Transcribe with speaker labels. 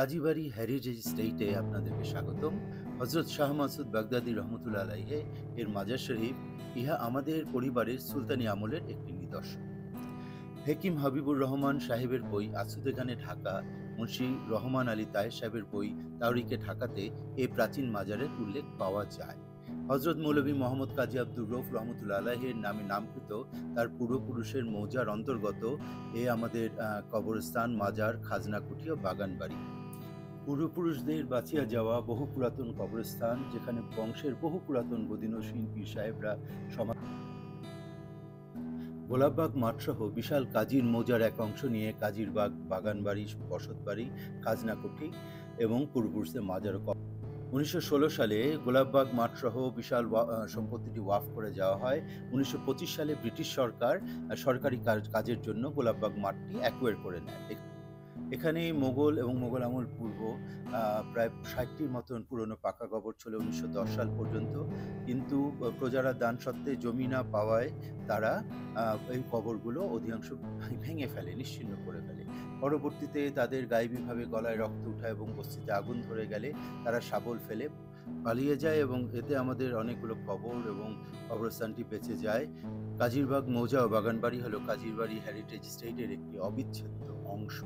Speaker 1: Kazibari heritage স্টেটে আপনাদেরকে স্বাগতম। হজরত শাহ মাসুদ বাগদাদী রহমতুল্লাহ আলাইহে এর মাজার শরীফ, ইহা আমাদের পরিবারের সুলতানি আমলের একটি নিদর্শন। হেকিম হাবিবুর রহমান সাহেবের বই আসুদে খানে ঢাকা, মুন্সি রহমান আলী তাহের সাহেবের বই তাওরিকে ঢাকাতে এই প্রাচীন মাজারের উল্লেখ পাওয়া যায়। হজরত মৌলভী মোহাম্মদ কাজী আব্দুর রউফ রহমতুল্লাহ আলাইহের নামে নামকৃত তার পূর্বপুরুষের মৌজার অন্তর্গত এ আমাদের কবরস্থান, মাজার, খাজনাকুঠি ও বাগানবাড়ি। পূর্বপুরুষদের বাঁচিয়া যাওয়া বহু পুরাতন কবরস্থান, যেখানে বংশের বহু পুরাতন গদিনসীন পীর সাহেবরা সমাধি। গোলাপবাগ মাঠসহ বিশাল কাজীর মৌজার এক অংশ নিয়ে কাজীরবাগ, বাগানবাড়ি, বসতবাড়ি, খাজনাকুঠি এবং পূর্বপুরুষদের মাজার। 1916 সালে গোলাপবাগ মাঠসহ বিশাল সম্পত্তিটি ওয়াকফ করে যাওয়া হয়। 1925 সালে ব্রিটিশ সরকার সরকারি কাজের জন্য গোলাপবাগ মাঠটি অ্যাকোয়ার করে নেয়। এখানে মোগল এবং মোগল আমল পূর্ব প্রায় 60টির মতন পুরনো পাকা কবর ছিল 1910 সাল পর্যন্ত। কিন্তু প্রজারা দান সত্ত্বে জমি না পাওয়ায় তারা এই কবরগুলো অধিকাংশ ভেঙে ফেলে, নিশ্চিহ্ন করে ফেলে। পরবর্তীতে তাদের গায়েবীভাবে গলায় রক্ত উঠায় এবং বস্তিতে আগুন ধরে গেলে তারা শাবল ফেলে পালিয়ে যায় এবং এতে আমাদের অনেকগুলো কবর এবং কবরস্থানটি বেঁচে যায়। কাজীরবাগ মৌজা ও বাগানবাড়ি হলো কাজীরবাড়ি হেরিটেজ স্টেটের একটি অবিচ্ছেদ্য অংশ।